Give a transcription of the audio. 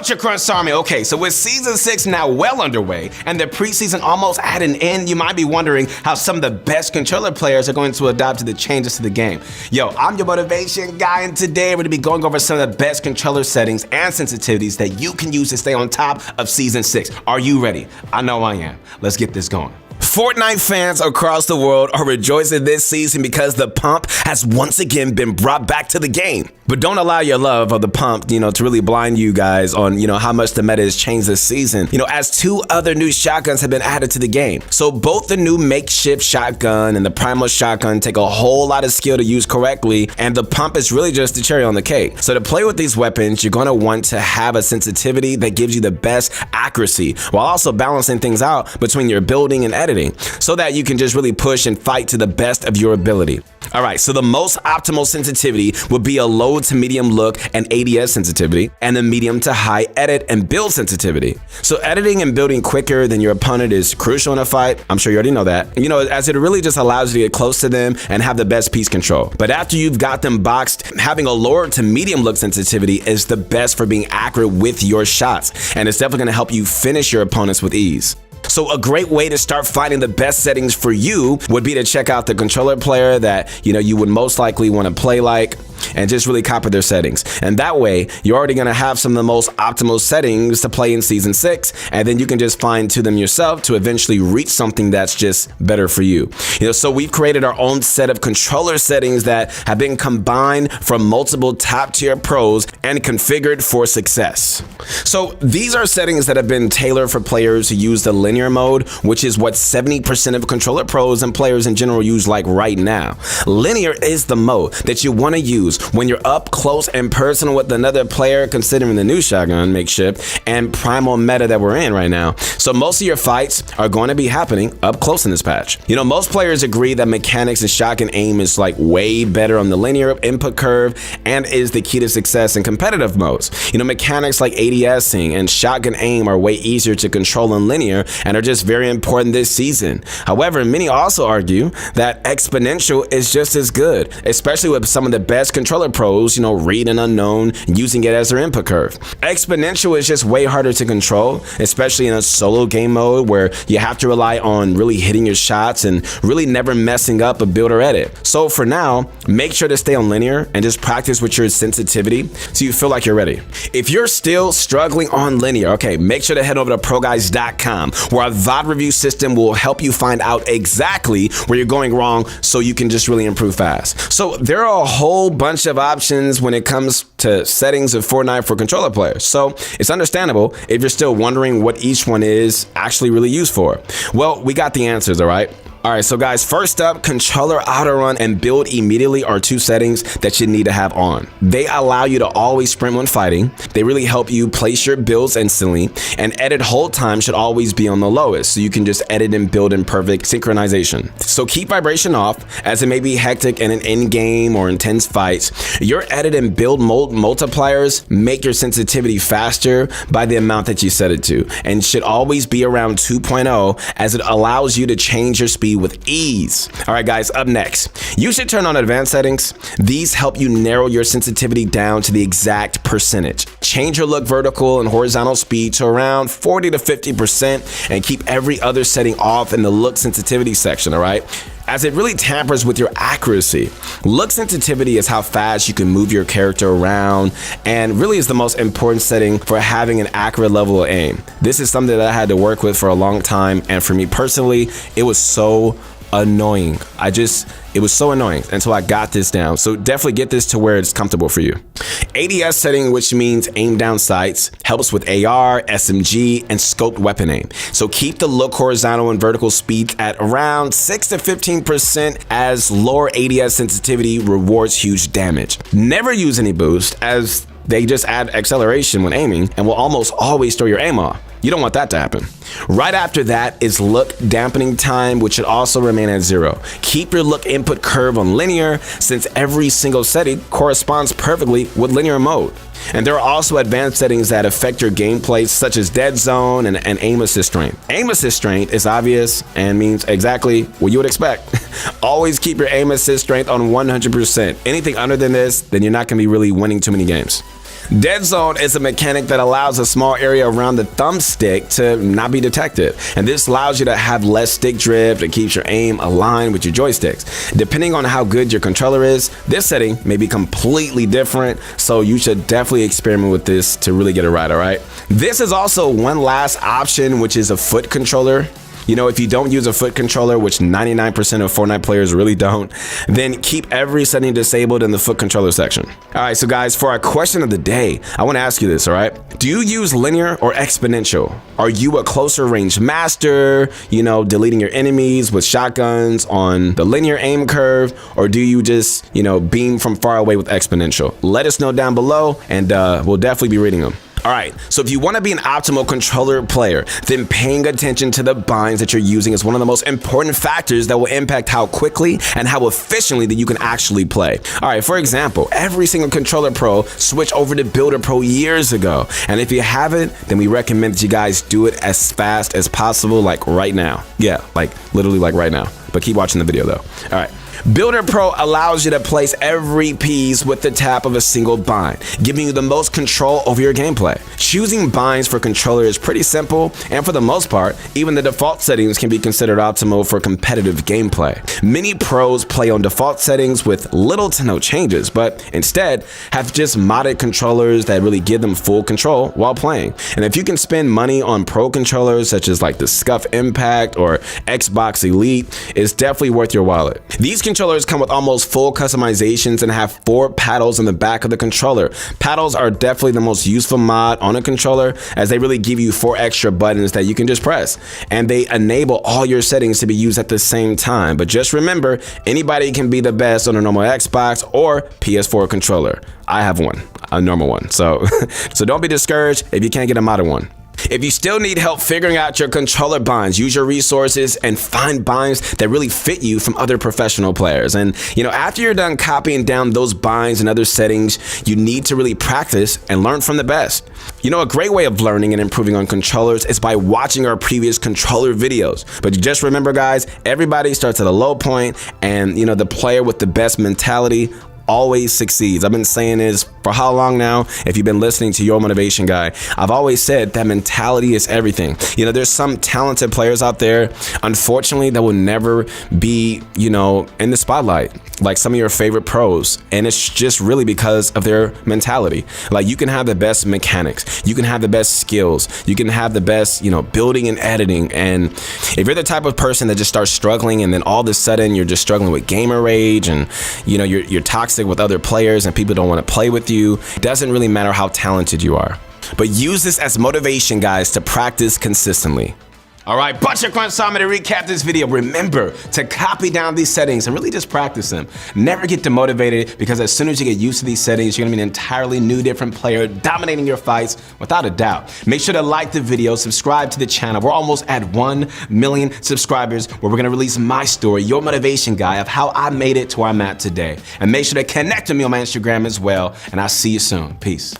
Culture Crunch Army. Okay, so with Season 6 now well underway and the preseason almost at an end, you might be wondering how some of the best controller players are going to adapt to the changes to the game. Yo, I'm your motivation guy, and today we're going to be going over some of the best controller settings and sensitivities that you can use to stay on top of Season 6. Are you ready? I know I am. Let's get this going. Fortnite fans across the world are rejoicing this season because the pump has once again been brought back to the game. But don't allow your love of the pump, to really blind you guys on, how much the meta has changed this season. As two other new shotguns have been added to the game. So both the new makeshift shotgun and the primal shotgun take a whole lot of skill to use correctly, and the pump is really just the cherry on the cake. So to play with these weapons, you're gonna want to have a sensitivity that gives you the best accuracy, while also balancing things out between your building and editing, so that you can just really push and fight to the best of your ability. All right, so the most optimal sensitivity would be a low to medium look and ADS sensitivity, and the medium to high edit and build sensitivity. So editing and building quicker than your opponent is crucial in a fight. I'm sure you already know that. As it really just allows you to get close to them and have the best piece control. But after you've got them boxed, having a lower to medium look sensitivity is the best for being accurate with your shots, and it's definitely gonna help you finish your opponents with ease. So a great way to start finding the best settings for you would be to check out the controller player that you would most likely want to play like, and just really copy their settings. And that way, you're already going to have some of the most optimal settings to play in Season 6, and then you can just fine tune them yourself to eventually reach something that's just better for you. So we've created our own set of controller settings that have been combined from multiple top tier pros and configured for success. So these are settings that have been tailored for players who use the linear mode, which is what 70% of controller pros and players in general use like right now. Linear is the mode that you want to use when you're up close and personal with another player, considering the new shotgun makeshift and primal meta that we're in right now. So most of your fights are going to be happening up close in this patch. Most players agree that mechanics and shotgun aim is like way better on the linear input curve and is the key to success in competitive modes. Mechanics like ADSing and shotgun aim are way easier to control in linear and are just very important this season. However, many also argue that exponential is just as good, especially with some of the best controller pros, Reed and Unknown, using it as their input curve. Exponential is just way harder to control, especially in a solo game mode where you have to rely on really hitting your shots and really never messing up a build or edit. So for now, make sure to stay on linear and just practice with your sensitivity so you feel like you're ready. If you're still struggling on linear, okay, make sure to head over to ProGuides.com, where our VOD review system will help you find out exactly where you're going wrong so you can just really improve fast. So there are a whole bunch of options when it comes to settings of Fortnite for controller players. So it's understandable if you're still wondering what each one is actually really used for. Well, we got the answers, all right? All right, so guys, first up, controller auto run and build immediately are two settings that you need to have on. They allow you to always sprint when fighting. They really help you place your builds instantly, and edit hold time should always be on the lowest, so you can just edit and build in perfect synchronization. So keep vibration off, as it may be hectic in an in-game or intense fights. Your edit and build multipliers make your sensitivity faster by the amount that you set it to, and should always be around 2.0, as it allows you to change your speed with ease. All right, guys, up next, you should turn on advanced settings. These help you narrow your sensitivity down to the exact percentage. Change your look vertical and horizontal speed to around 40 to 50% and keep every other setting off in the look sensitivity section, all right? As it really tampers with your accuracy. Look sensitivity is how fast you can move your character around, and really is the most important setting for having an accurate level of aim. This is something that I had to work with for a long time, and for me personally, it was so annoying. It was so annoying until I got this down. So definitely get this to where it's comfortable for you. ADS setting, which means aim down sights, helps with AR, SMG, and scoped weapon aim. So keep the look horizontal and vertical speeds at around 6 to 15%, as lower ADS sensitivity rewards huge damage. Never use any boost, as they just add acceleration when aiming and will almost always throw your aim off. You don't want that to happen. Right after that is look dampening time, which should also remain at 0. Keep your look input curve on linear, since every single setting corresponds perfectly with linear mode. And there are also advanced settings that affect your gameplay, such as Deadzone and aim assist strength. Aim assist strength is obvious and means exactly what you would expect. Always keep your aim assist strength on 100%. Anything under than this, then you're not going to be really winning too many games. Dead Zone is a mechanic that allows a small area around the thumbstick to not be detected. And this allows you to have less stick drift and keeps your aim aligned with your joysticks. Depending on how good your controller is, this setting may be completely different, so you should definitely experiment with this to really get it right, all right? This is also one last option, which is a foot controller. You know, if you don't use a foot controller, which 99% of Fortnite players really don't, then keep every setting disabled in the foot controller section. All right, so guys, for our question of the day, I want to ask you this, all right? Do you use linear or exponential? Are you a closer range master, you know, deleting your enemies with shotguns on the linear aim curve, or do you just, you know, beam from far away with exponential? Let us know down below, and we'll definitely be reading them. All right, so if you want to be an optimal controller player, then paying attention to the binds that you're using is one of the most important factors that will impact how quickly and how efficiently that you can actually play. All right, for example, every single controller pro switched over to Builder Pro years ago. And if you haven't, then we recommend that you guys do it as fast as possible, like right now. Yeah, like literally like right now. But keep watching the video though. All right. Builder Pro allows you to place every piece with the tap of a single bind, giving you the most control over your gameplay. Choosing binds for controller is pretty simple, and for the most part, even the default settings can be considered optimal for competitive gameplay. Many pros play on default settings with little to no changes, but instead have just modded controllers that really give them full control while playing. And if you can spend money on pro controllers such as like the Scuff Impact or Xbox Elite, it's definitely worth your wallet. These controllers come with almost full customizations and have 4 paddles in the back of the controller. Paddles are definitely the most useful mod on a controller, as they really give you 4 extra buttons that you can just press, and they enable all your settings to be used at the same time. But just remember, anybody can be the best on a normal Xbox or PS4 controller. I have one, a normal one, so don't be discouraged if you can't get a modded one. If you still need help figuring out your controller binds, use your resources and find binds that really fit you from other professional players. And you know, after you're done copying down those binds and other settings, you need to really practice and learn from the best. You know, a great way of learning and improving on controllers is by watching our previous controller videos. But just remember, guys, everybody starts at a low point, and you know, the player with the best mentality always succeeds. I've been saying this for how long now? If you've been listening to Your Motivation Guy, I've always said that mentality is everything. You know, there's some talented players out there, unfortunately, that will never be, you know, in the spotlight, like some of your favorite pros. And it's just really because of their mentality. Like, you can have the best mechanics, you can have the best skills, you can have the best, you know, building and editing. And if you're the type of person that just starts struggling, and then all of a sudden you're just struggling with gamer rage, and you know, you're toxic with other players and people don't want to play with you, it doesn't really matter how talented you are. But use this as motivation, guys, to practice consistently. All right, Butcher Crunch time to recap this video. Remember to copy down these settings and really just practice them. Never get demotivated, because as soon as you get used to these settings, you're gonna be an entirely new, different player dominating your fights without a doubt. Make sure to like the video, subscribe to the channel. We're almost at 1 million subscribers, where we're gonna release my story, Your Motivation Guy, of how I made it to where I'm at today. And make sure to connect with me on my Instagram as well, and I'll see you soon. Peace.